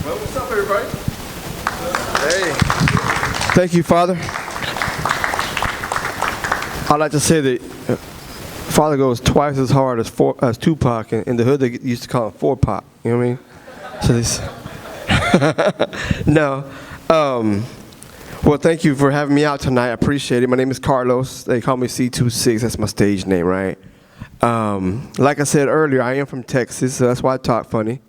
Well, what's up, everybody? Hey. Thank you, Father. I'd like to say that Father goes twice as hard as Tupac, and in the hood they used to call him 4-Pac. You know what I mean? So this. No. Well, thank you for having me out tonight. I appreciate it. My name is Carlos. They call me C26. That's my stage name, right? Like I said earlier, I am from Texas, so that's why I talk funny.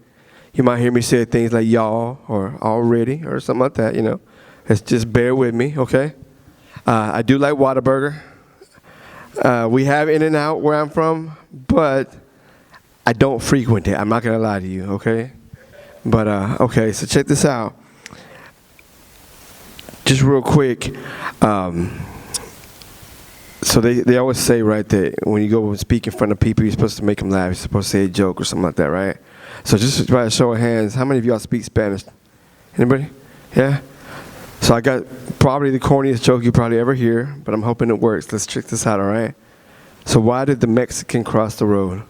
You might hear me say things like y'all or already or something like that, you know. Just bear with me, okay? I do like Whataburger. We have In-N-Out where I'm from, but I don't frequent it. I'm not going to lie to you, okay? But, okay, so check this out. Just real quick, so they always say, right, that when you go and speak in front of people, you're supposed to make them laugh. You're supposed to say a joke or something like that, right? So just by a show of hands, how many of y'all speak Spanish? Anybody? Yeah? So I got probably the corniest joke you probably ever hear, but I'm hoping it works. Let's check this out, all right? So why did the Mexican cross the road?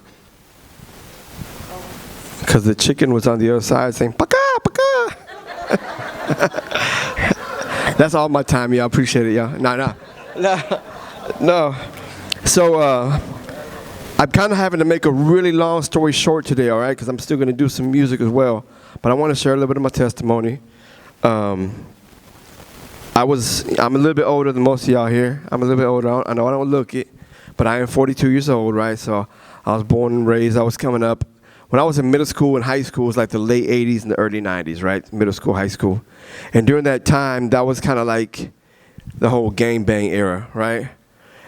Because the chicken was on the other side saying, "Paca, paca." That's all my time, y'all. Appreciate it, y'all. No. So I'm kind of having to make a really long story short today, all right? Because I'm still going to do some music as well. But I want to share a little bit of my testimony. I'm a little bit older than most of y'all here. I'm a little bit older. I know I don't look it, but I am 42 years old, right? So I was born and raised. I was coming up. When I was in middle school and high school, it was like the late 80s and the early 90s, right? Middle school, high school. And during that time, that was kind of like the whole gangbang era, right?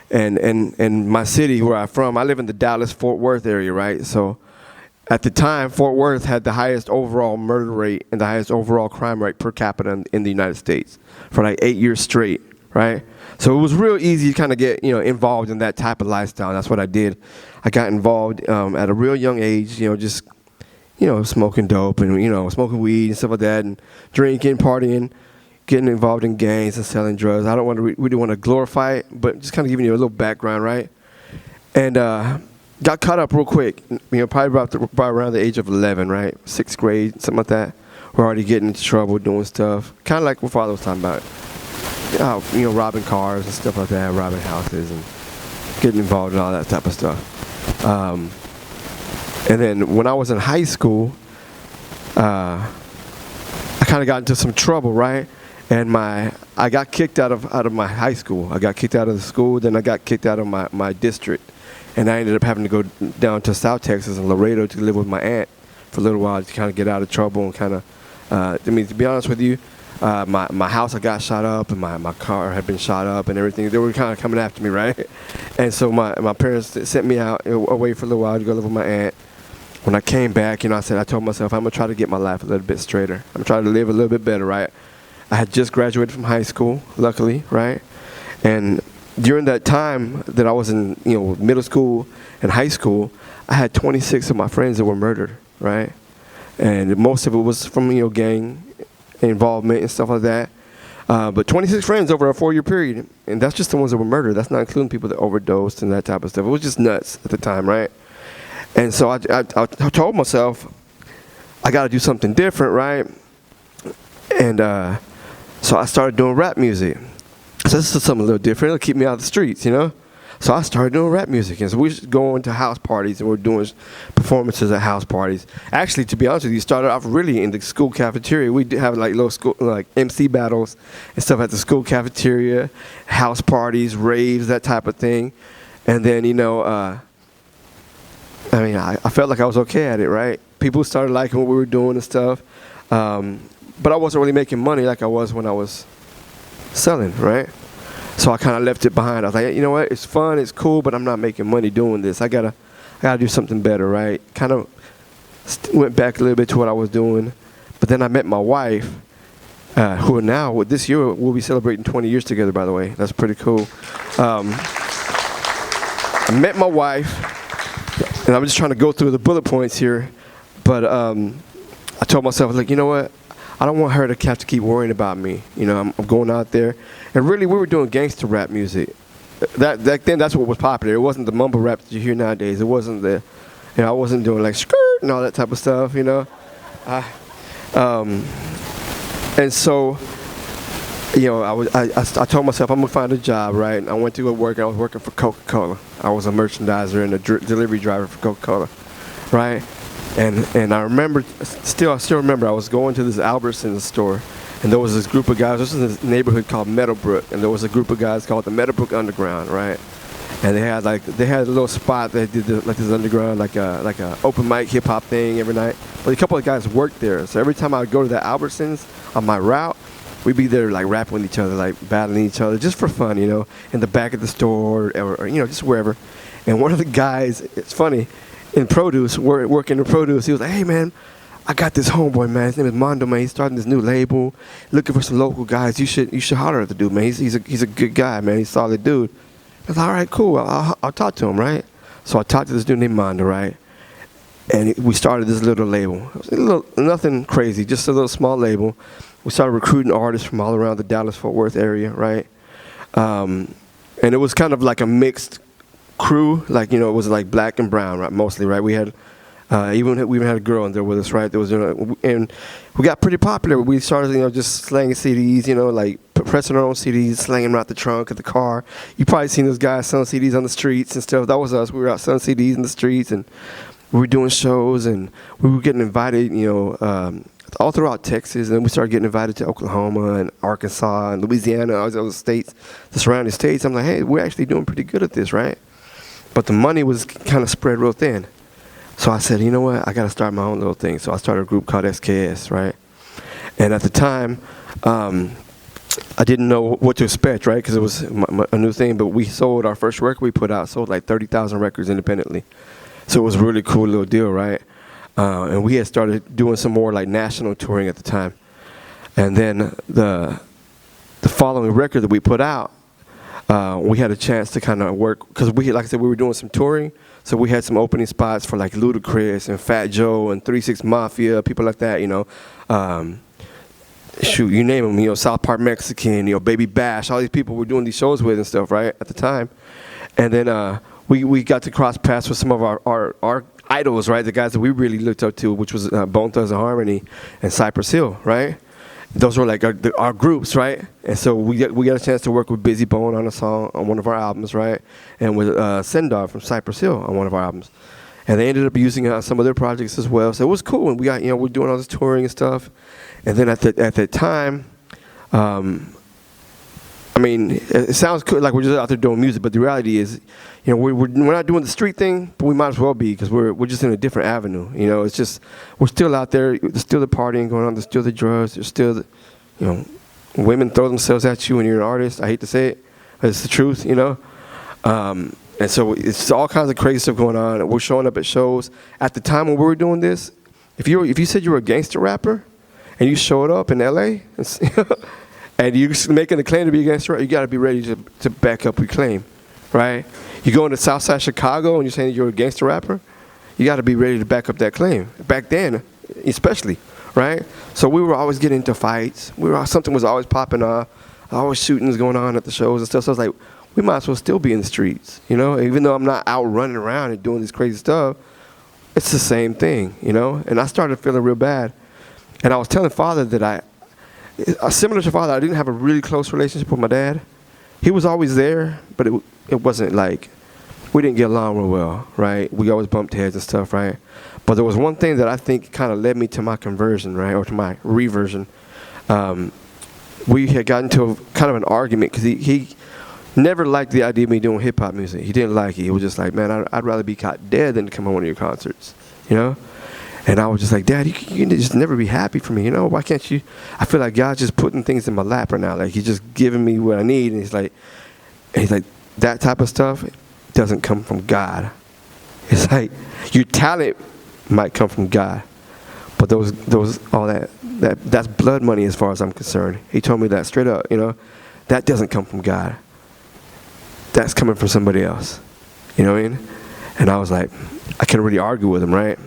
And my city where I'm from, I live in the Dallas-Fort Worth area, right? So at the time, Fort Worth had the highest overall murder rate and the highest overall crime rate per capita in the United States for like 8 years straight, right? So it was real easy to kind of get, involved in that type of lifestyle. That's what I did. I got involved at a real young age, just, smoking dope and, smoking weed and stuff like that, and drinking, partying, getting involved in gangs and selling drugs. I don't want to really want to glorify it, but just kind of giving you a little background, right? And got caught up real quick, probably around the age of 11, right? 6th grade, something like that. We're already getting into trouble, doing stuff, kind of like what Father was talking about. Robbing cars and stuff like that, robbing houses and getting involved in all that type of stuff. And then when I was in high school, I kind of got into some trouble, right? And I got kicked out of my high school. I got kicked out of the school, then I got kicked out of my district. And I ended up having to go down to South Texas and Laredo to live with my aunt for a little while to kind of get out of trouble and kind of, to be honest with you, my house had got shot up and my car had been shot up and everything. They were kind of coming after me, right? And so my parents sent me out away for a little while to go live with my aunt. When I came back, I told myself, I'm going to try to get my life a little bit straighter. I'm going to try to live a little bit better, right? I had just graduated from high school, luckily, right? And during that time that I was in, middle school and high school, I had 26 of my friends that were murdered, right? And most of it was from, gang involvement and stuff like that. But 26 friends over a 4-year period, and that's just the ones that were murdered. That's not including people that overdosed and that type of stuff. It was just nuts at the time, right? And so I told myself, I got to do something different, right? And so I started doing rap music. So this is something a little different. It'll keep me out of the streets, So I started doing rap music. And so we was going to house parties, and we're doing performances at house parties. Actually, to be honest with you, started off really in the school cafeteria. We did have like little school, like MC battles and stuff at the school cafeteria, house parties, raves, that type of thing. And then, I felt like I was okay at it, right? People started liking what we were doing and stuff. But I wasn't really making money like I was when I was selling, right? So I kind of left it behind. I was like, you know what? It's fun, it's cool, but I'm not making money doing this. I gotta do something better, right? Kind of went back a little bit to what I was doing. But then I met my wife, who now, this year, we'll be celebrating 20 years together, by the way. That's pretty cool. I met my wife. And I'm just trying to go through the bullet points here, but I told myself, like, you know what? I don't want her to have to keep worrying about me. I'm going out there, and really, we were doing gangster rap music. Back then, that's what was popular. It wasn't the mumble rap that you hear nowadays. It wasn't I wasn't doing like skirt and all that type of stuff. And so, I told myself I'm gonna find a job, right? And I went to go work. And I was working for Coca-Cola. I was a merchandiser and a delivery driver for Coca-Cola, right? And I still remember I was going to this Albertsons store, and there was this group of guys. This was this neighborhood called Meadowbrook, and there was a group of guys called the Meadowbrook Underground, right? And they had a little spot. They did this underground, like a open mic hip hop thing every night. But a couple of guys worked there, so every time I would go to the Albertsons on my route, we'd be there like rapping with each other, like battling each other, just for fun, in the back of the store or just wherever. And one of the guys, it's funny, in produce, working in produce, he was like, "Hey man, I got this homeboy, man. His name is Mondo, man. He's starting this new label, looking for some local guys. You should holler at the dude, man. He's a good guy, man. He's a solid dude." I was like, "All right, cool. I'll talk to him, right?" So I talked to this dude named Mondo, right? And we started this little label. It was nothing crazy, just a little small label. We started recruiting artists from all around the Dallas-Fort Worth area, right? And it was kind of like a mixed crew, it was like black and brown, right? Mostly, right? We had we even had a girl in there with us, right? There was, and we got pretty popular. We started, just slanging CDs, like pressing our own CDs, slanging them out the trunk of the car. You probably seen those guys selling CDs on the streets and stuff. That was us. We were out selling CDs in the streets, and we were doing shows, and we were getting invited, all throughout Texas, and then we started getting invited to Oklahoma and Arkansas and Louisiana, all these other states, the surrounding states. I'm like, hey, we're actually doing pretty good at this, right? But the money was kind of spread real thin. So I said, you know what, I got to start my own little thing. So I started a group called SKS, right? And at the time, I didn't know what to expect, right? Because it was a new thing. But we sold our first record we put out, sold like 30,000 records independently. So it was a really cool little deal, right? And we had started doing some more like national touring at the time. And then the following record that we put out, we had a chance to kind of work, because like I said, we were doing some touring. So we had some opening spots for like Ludacris and Fat Joe and 3 6 Mafia, people like that, shoot, you name them, South Park Mexican, Baby Bash, all these people we're doing these shows with and stuff, right, at the time. And then we got to cross paths with some of our idols, right, the guys that we really looked up to, which was Bone Thugs and Harmony and Cypress Hill, right? Those were like our groups, right? And so we got a chance to work with Busy Bone on a song on one of our albums, right? And with Sendar from Cypress Hill on one of our albums. And they ended up using some of their projects as well. So it was cool. And we got, we're doing all this touring and stuff. And then at that time, it sounds cool, like we're just out there doing music, but the reality is, we're not doing the street thing, but we might as well be, because we're just in a different avenue. It's just, we're still out there. There's still the partying going on. There's still the drugs. There's still women throw themselves at you when you're an artist. I hate to say it, but it's the truth. And so it's all kinds of crazy stuff going on. We're showing up at shows. At the time when we were doing this, if you said you were a gangster rapper and you showed up in LA and you're making a claim to be a gangster rapper, you got to be ready to back up your claim, right? You go into Southside Chicago and you're saying you're a gangster rapper, you got to be ready to back up that claim. Back then, especially, right? So we were always getting into fights. Something was always popping off. Always shootings going on at the shows and stuff. So I was like, we might as well still be in the streets, Even though I'm not out running around and doing this crazy stuff, it's the same thing, And I started feeling real bad. And I was telling Father that similar to Father, I didn't have a really close relationship with my dad. He was always there, but it wasn't like, we didn't get along real well, right? We always bumped heads and stuff, right? But there was one thing that I think kind of led me to my conversion, right, or to my reversion. We had gotten to kind of an argument, because he never liked the idea of me doing hip-hop music. He didn't like it. He was just like, man, I'd rather be caught dead than to come on one of your concerts, And I was just like, Dad, you can just never be happy for me, Why can't you? I feel like God's just putting things in my lap right now. Like, He's just giving me what I need. And he's like, that type of stuff doesn't come from God. It's like your talent might come from God, but that's blood money as far as I'm concerned. He told me that straight up, that doesn't come from God. That's coming from somebody else. You know what I mean? And I was like, I couldn't really argue with him, right?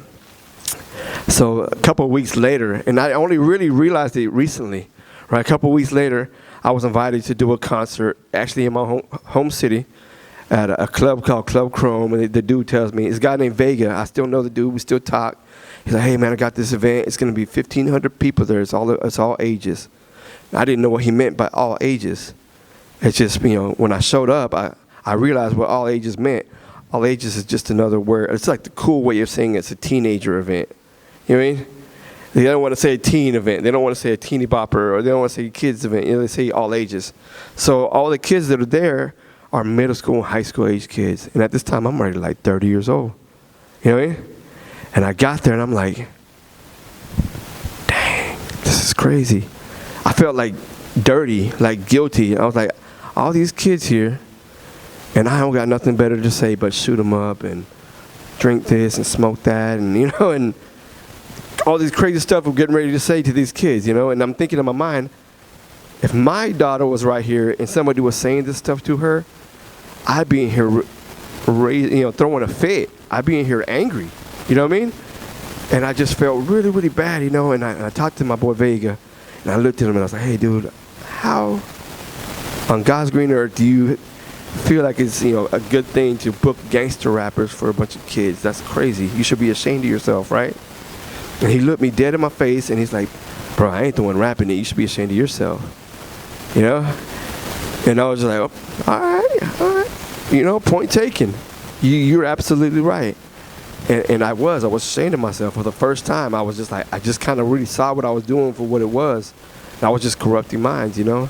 So a couple of weeks later, and I only really realized it recently, right? A couple of weeks later, I was invited to do a concert, actually in my home city, at a club called Club Chrome. And the dude tells me, it's a guy named Vega. I still know the dude. We still talk. He's like, hey, man, I got this event. It's going to be 1,500 people there. It's all ages. And I didn't know what he meant by all ages. It's just, when I showed up, I realized what all ages meant. All ages is just another word. It's like the cool way of saying it's a teenager event. You know what I mean? They don't want to say a teen event. They don't want to say a teeny bopper, or they don't want to say a kids event. They say all ages. So all the kids that are there are middle school and high school age kids. And at this time, I'm already like 30 years old. You know what I mean? And I got there and I'm like, dang, this is crazy. I felt like dirty, like guilty. I was like, all these kids here, and I don't got nothing better to say but shoot them up and drink this and smoke that, and and all this crazy stuff I'm getting ready to say to these kids, and I'm thinking in my mind, if my daughter was right here and somebody was saying this stuff to her, I'd be in here throwing a fit. I'd be in here angry, you know what I mean? And I just felt really, really bad, and I talked to my boy Vega, and I looked at him and I was like, hey, dude, how on God's green earth do you feel like it's, a good thing to book gangster rappers for a bunch of kids? That's crazy. You should be ashamed of yourself, right? And he looked me dead in my face and he's like, bro, I ain't the one rapping it. You should be ashamed of yourself. And I was just like, oh, all right. Point taken. You're absolutely right. And I was ashamed of myself for the first time. I was just like, I just kind of really saw what I was doing for what it was. And I was just corrupting minds, And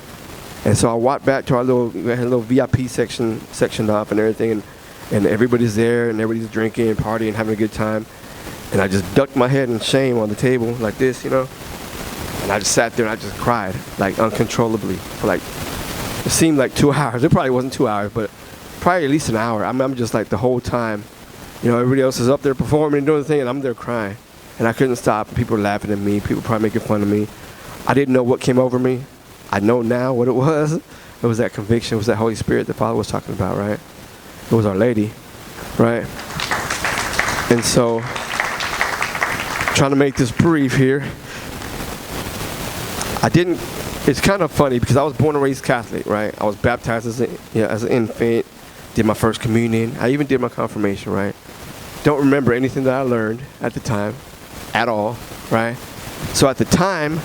so I walked back to we had a little VIP section off and everything. And everybody's there and everybody's drinking and partying, having a good time. And I just ducked my head in shame on the table like this, And I just sat there and I just cried, like uncontrollably for like, it seemed like 2 hours. It probably wasn't 2 hours, but probably at least an hour. I'm just like the whole time, everybody else is up there performing and doing the thing and I'm there crying. And I couldn't stop. People were laughing at me. People probably making fun of me. I didn't know what came over me. I know now what it was. It was that conviction. It was that Holy Spirit that Father was talking about, right? It was Our Lady, right? And so, trying to make this brief here. It's kind of funny because I was born and raised Catholic, right? I was baptized as an infant, did my first communion. I even did my confirmation, right? Don't remember anything that I learned at the time at all, right? So at the time,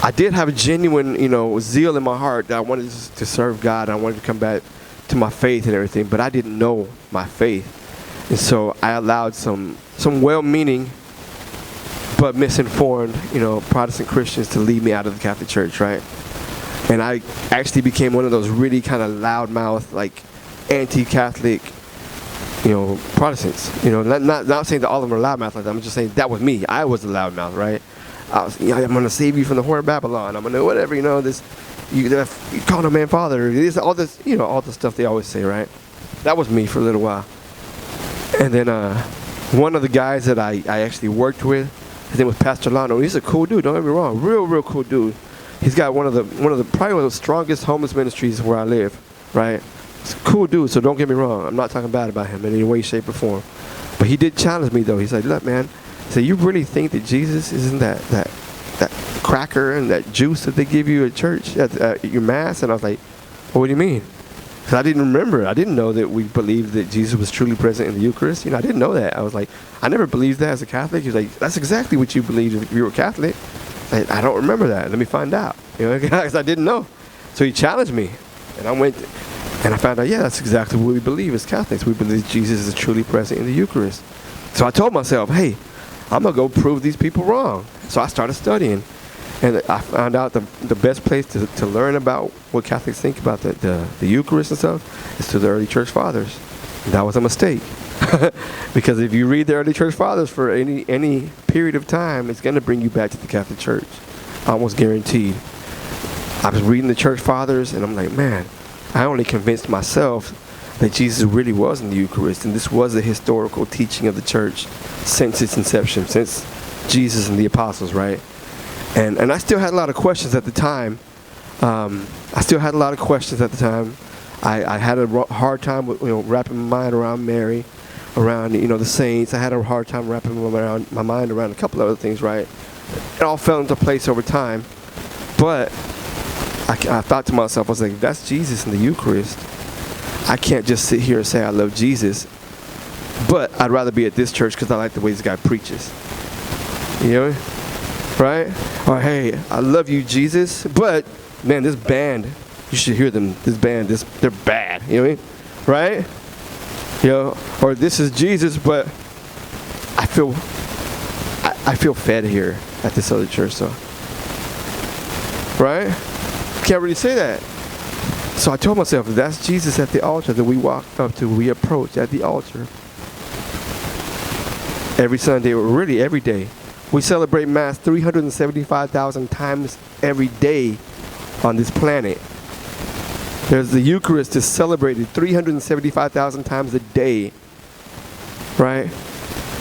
I did have a genuine, zeal in my heart that I wanted to serve God. I wanted to come back to my faith and everything, but I didn't know my faith. And so I allowed some well-meaning but misinformed, Protestant Christians to lead me out of the Catholic Church, right? And I actually became one of those really kind of loudmouth, like anti-Catholic, Protestants. Not saying that all of them are loudmouth like that. I'm just saying that was me. I was the loudmouth, right? I'm going to save you from the whore of Babylon. I'm going to whatever, this, you call no man father. All this, all the stuff they always say, right? That was me for a little while. And then one of the guys that I actually worked with, his name was Pastor Lano. He's a cool dude, don't get me wrong. Real cool dude. He's got one of the probably one of the strongest homeless ministries where I live, right? He's a cool dude, so don't get me wrong. I'm not talking bad about him in any way, shape, or form. But he did challenge me though. He's like, look, man, so you really think that Jesus isn't that cracker and that juice that they give you at church at your mass? And I was like, well, what do you mean? Because I didn't remember. I didn't know that we believed that Jesus was truly present in the Eucharist. I didn't know that. I was like, I never believed that as a Catholic. He was like, that's exactly what you believed if you were Catholic. I don't remember that. Let me find out. Because I didn't know. So he challenged me. And I went and I found out, yeah, that's exactly what we believe as Catholics. We believe Jesus is truly present in the Eucharist. So I told myself, hey, I'm going to go prove these people wrong. So I started studying. And I found out the best place to learn about what Catholics think about the Eucharist and stuff is to the early church fathers. And that was a mistake. Because if you read the early church fathers for any period of time, it's going to bring you back to the Catholic Church. Almost guaranteed. I was reading the church fathers and I'm like, man, I only convinced myself that Jesus really was in the Eucharist. And this was a historical teaching of the church since its inception, since Jesus and the apostles, right? And I still had a lot of questions at the time. I had a hard time with, wrapping my mind around Mary, around, the saints. I had a hard time wrapping my mind around a couple other things, right? It all fell into place over time. But I thought to myself, I was like, that's Jesus in the Eucharist. I can't just sit here and say I love Jesus, but I'd rather be at this church because I like the way this guy preaches. You know, right? Or, hey, I love you, Jesus, but, man, this band, you should hear them. This band, they're bad. You know what I mean? Right? You know, or this is Jesus, but I feel fed here at this other church, so. Right? Can't really say that. So I told myself, if that's Jesus at the altar that we walk up to, we approach at the altar. Every Sunday, or really every day. We celebrate Mass 375,000 times every day on this planet. There's the Eucharist is celebrated 375,000 times a day. Right?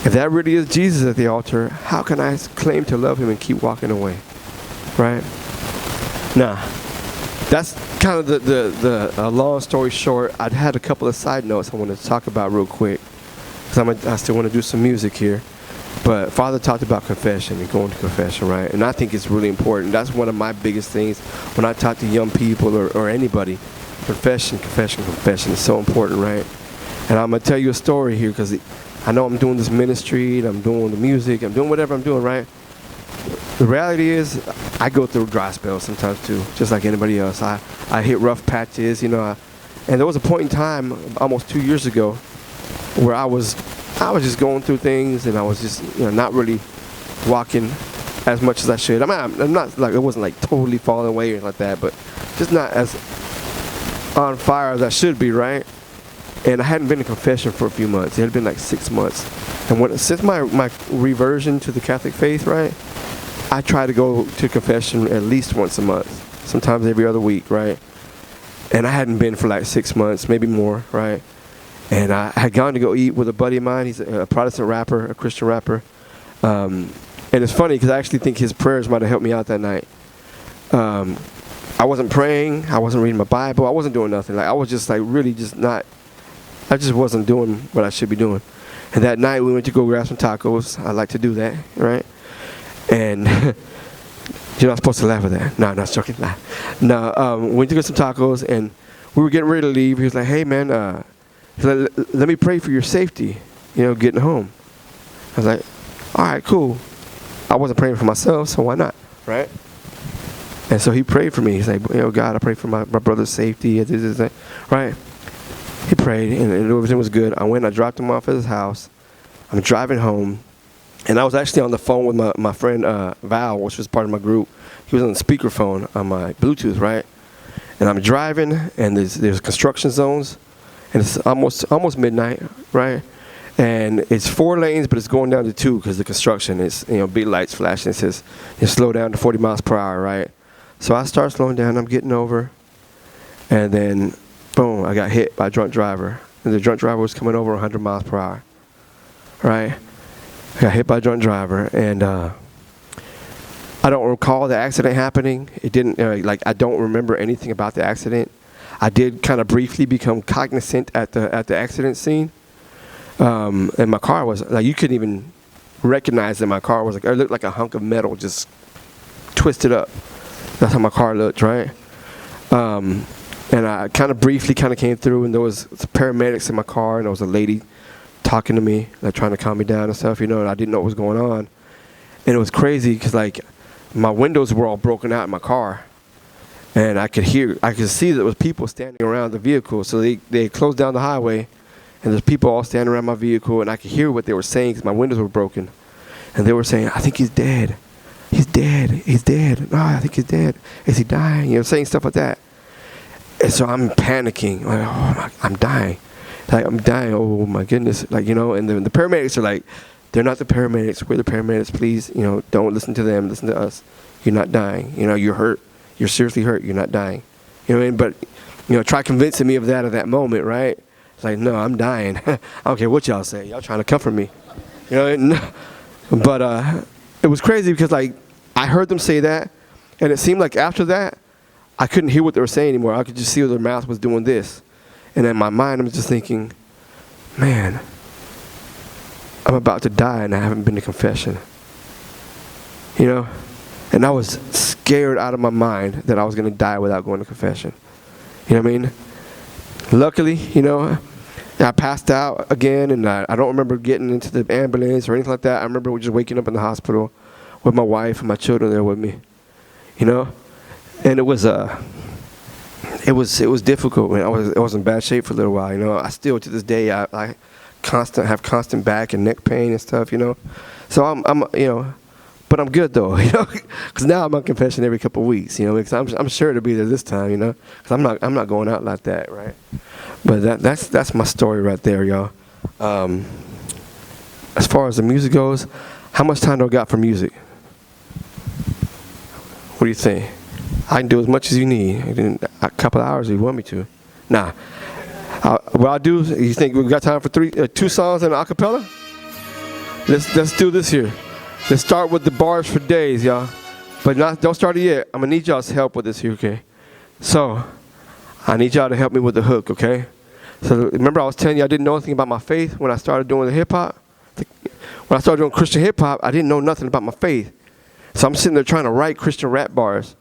If that really is Jesus at the altar, how can I claim to love him and keep walking away? Right? Nah. That's kind of the long story short. I had a couple of side notes I wanted to talk about real quick, because I still want to do some music here. But Father talked about confession and going to confession, right? And I think it's really important. That's one of my biggest things when I talk to young people or anybody. Confession is so important, right? And I'm going to tell you a story here, because I know I'm doing this ministry, and I'm doing the music, I'm doing whatever I'm doing, right? The reality is, I go through dry spells sometimes too, just like anybody else. I hit rough patches, you know. And there was a point in time, almost 2 years ago, where I was just going through things, and I was just, you know, not really walking as much as I should. I'm not like, it wasn't like totally falling away or anything like that, but just not as on fire as I should be, right? And I hadn't been to confession for a few months. It had been like 6 months. And since my reversion to the Catholic faith, right, I try to go to confession at least once a month, sometimes every other week, right? And I hadn't been for like 6 months, maybe more, right? And I had gone to go eat with a buddy of mine. He's a Protestant rapper, a Christian rapper. And it's funny because I actually think his prayers might have helped me out that night. I wasn't praying. I wasn't reading my Bible. I wasn't doing nothing. Like, I was just like really just not, I just wasn't doing what I should be doing. And that night we went to go grab some tacos. I like to do that, right? And you're not supposed to laugh at that. No, not joking. No, we went to get some tacos, and we were getting ready to leave. He was like, hey, man, let me pray for your safety, you know, getting home. I was like, all right, cool. I wasn't praying for myself, so why not, right? And so he prayed for me. He's like, you know, God, I pray for my brother's safety, right? He prayed, and everything was good. I went, I dropped him off at his house. I'm driving home, and I was actually on the phone with my friend Val, which was part of my group. He was on the speakerphone on my Bluetooth, right? And I'm driving, and there's construction zones, and it's almost midnight, right? And it's 4 lanes, but it's going down to 2 because the construction is, you know, big lights flashing. It says you slow down to 40 miles per hour, right? So I start slowing down. I'm getting over, and then boom, I got hit by a drunk driver. And the drunk driver was coming over 100 miles per hour, right? I got hit by a drunk driver, and I don't recall the accident happening. It didn't, I don't remember anything about the accident. I did kind of briefly become cognizant at the accident scene. And my car was, like, you couldn't even recognize that my car was, like, it looked like a hunk of metal just twisted up. That's how my car looked, right? And I kind of briefly came through, and there was paramedics in my car, and there was a lady talking to me, like trying to calm me down and stuff, you know, and I didn't know what was going on. And it was crazy because, like, my windows were all broken out in my car, and I could see that there was people standing around the vehicle. So they closed down the highway, and there's people all standing around my vehicle, and I could hear what they were saying because my windows were broken. And they were saying, I think he's dead. He's dead. He's dead. No, I think he's dead. Is he dying? You know, saying stuff like that. And so I'm panicking. Like, oh, I'm dying. Like, I'm dying. Oh, my goodness. Like, you know, and the paramedics are like, they're not the paramedics. We're the paramedics. Please, you know, don't listen to them. Listen to us. You're not dying. You know, you're hurt. You're seriously hurt. You're not dying. You know what I mean? But, you know, try convincing me of that at that moment, right? It's like, no, I'm dying. I don't care what y'all say. Y'all trying to comfort me. You know, but it was crazy because, like, I heard them say that, and it seemed like after that, I couldn't hear what they were saying anymore. I could just see their mouth was doing this. And in my mind, I'm just thinking, man, I'm about to die, and I haven't been to confession. You know? And I was scared out of my mind that I was going to die without going to confession. You know what I mean? Luckily, you know, I passed out again, and I don't remember getting into the ambulance or anything like that. I remember just waking up in the hospital. with my wife and my children there with me, you know. And it was difficult. Man. I was in bad shape for a little while, you know. I still to this day I have constant back and neck pain and stuff, you know. So I'm you know, but I'm good though, you know, because now I'm on confession every couple of weeks, you know, because I'm sure to be there this time, you know, because I'm not going out like that, right? But that's my story right there, y'all. As far as the music goes, how much time do I got for music? What do you think? I can do as much as you need. A couple of hours if you want me to. Nah. What I'll do, you think we got time for two songs and an acapella? Let's do this here. Let's start with the bars for days, y'all. But don't start it yet. I'm going to need y'all's help with this here, okay? So, I need y'all to help me with the hook, okay? So, remember I was telling you I didn't know anything about my faith when I started doing the hip-hop? When I started doing Christian hip-hop, I didn't know nothing about my faith. So I'm sitting there trying to write Christian rap bars,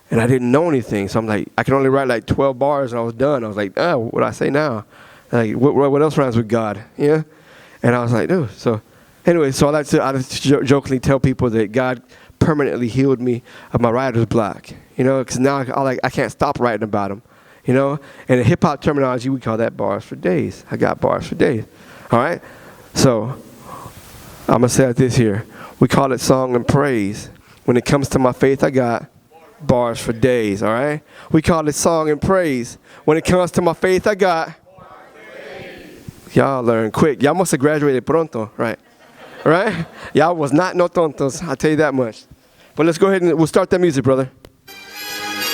and I didn't know anything. So I'm like, I can only write like 12 bars, and I was done. I was like, what do I say now? Like, what else rhymes with God? Yeah? And I was like, dude. So anyway, so I like to jokingly tell people that God permanently healed me of my writer's block, you know, because now I can't stop writing about him, you know. And in hip-hop terminology, we call that bars for days. I got bars for days, all right? So I'm going to say it this here. We call it song and praise. When it comes to my faith, I got bars for days, all right? We call it song and praise. When it comes to my faith, I got y'all learn quick. Y'all must have graduated pronto, right? Right? Y'all was not no tontos, I'll tell you that much. But let's go ahead and we'll start that music, brother.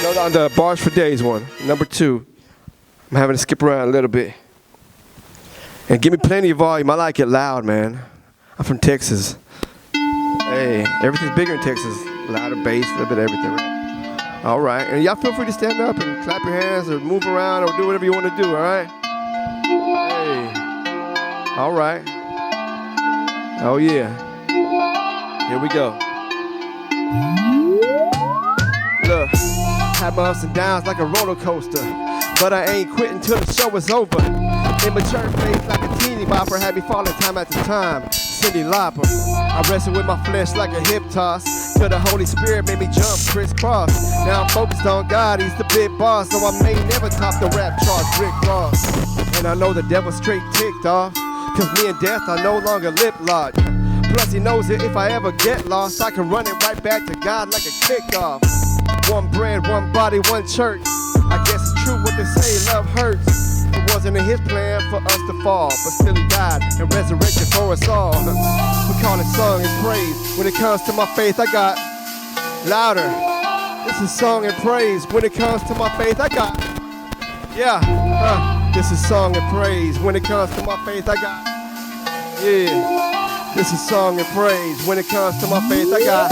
No, on the bars for days one. Number 2. I'm having to skip around a little bit. And give me plenty of volume. I like it loud, man. I'm from Texas. Hey, everything's bigger in Texas. Louder bass, a little bit of everything, right? All right. And y'all feel free to stand up and clap your hands or move around or do whatever you want to do, all right? Hey. All right. Oh, yeah. Here we go. Look, had my ups and downs like a roller coaster, but I ain't quitting till the show is over. Immature face like a teeny bopper had me falling time after time. Cindy Lauper. I wrestled with my flesh like a hip toss till the Holy Spirit made me jump crisscross. Now I'm focused on God, he's the big boss, so I may never top the rap charts, Rick Ross. And I know the devil's straight ticked off, cause me and death are no longer lip locked. Plus he knows that if I ever get lost, I can run it right back to God like a kickoff. One bread, one body, one church. I guess it's true what they say, love hurts. It wasn't in his plan for us to fall, but still he died and resurrected for us all. We call it song and praise. When it comes to my faith, I got louder. This is song and praise. When it comes to my faith, I got, this is song and praise. When it comes to my faith, I got, this is song and praise. When it comes to my faith, I got,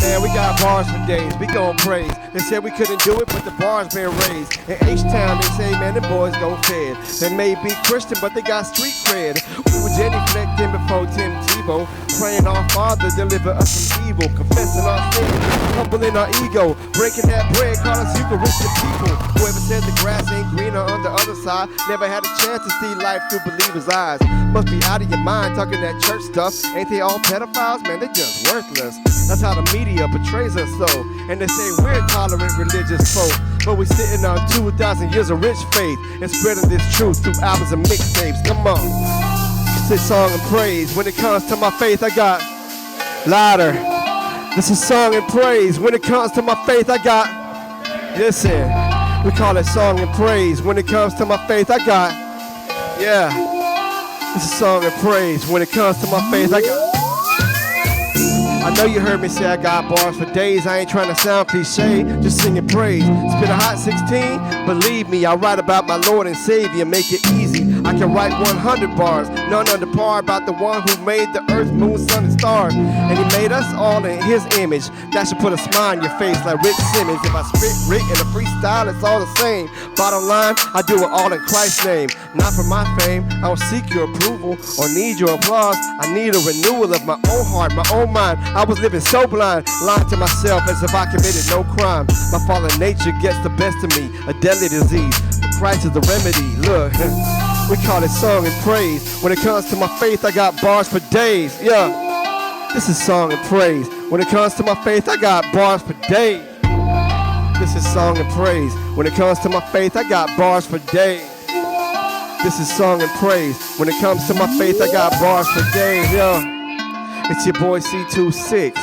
man, we got bars for days. We gon' praise. They said we couldn't do it, but the bar's been raised. In H-Town, they say, man, the boys gon' fed. They may be Christian, but they got street cred. We were genuflecting before Tim Tebow, praying our Father deliver us from evil, confessing our sins, humbling our ego, breaking that bread, call us Eucharistic people. Whoever said the grass ain't greener on the other side never had a chance to see life through believers' eyes. Must be out of your mind talking that church stuff. Ain't they all pedophiles? Man, they just worthless. That's how the media portrays us so. And they say we're tolerant religious folk, but we're sitting on 2,000 years of rich faith and spreading this truth through albums and mixtapes. Come on. This song and praise. When it comes to my faith, I got louder. This is song and praise. When it comes to my faith, I got, listen, we call it song and praise. When it comes to my faith, I got, this is song and praise. When it comes to my faith, I got, I know you heard me say I got bars for days. I ain't trying to sound cliche, just singing praise. Spit a hot 16, believe me, I write about my Lord and Savior, make it easy. I can write 100 bars, none under par, about the one who made the earth, moon, sun, and stars. And he made us all in his image. That should put a smile on your face like Rich Simmons. If I spit Rick in a freestyle, it's all the same. Bottom line, I do it all in Christ's name. Not for my fame, I don't seek your approval or need your applause. I need a renewal of my own heart, my own mind. I was living so blind, lying to myself as if I committed no crime. My fallen nature gets the best of me, a deadly disease. But Christ is the remedy. Look, we call it song and praise. When it comes to my faith, I got bars for days. This is song and praise. When it comes to my faith, I got bars for days. This is song and praise. When it comes to my faith, I got bars for days. This is song and praise. When it comes to my faith, I got bars for days, yo. It's your boy C26,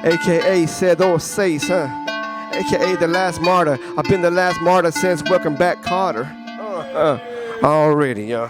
a.k.a. Said or Sace, a.k.a. the last martyr. I've been the last martyr since Welcome Back Carter. Already, yo.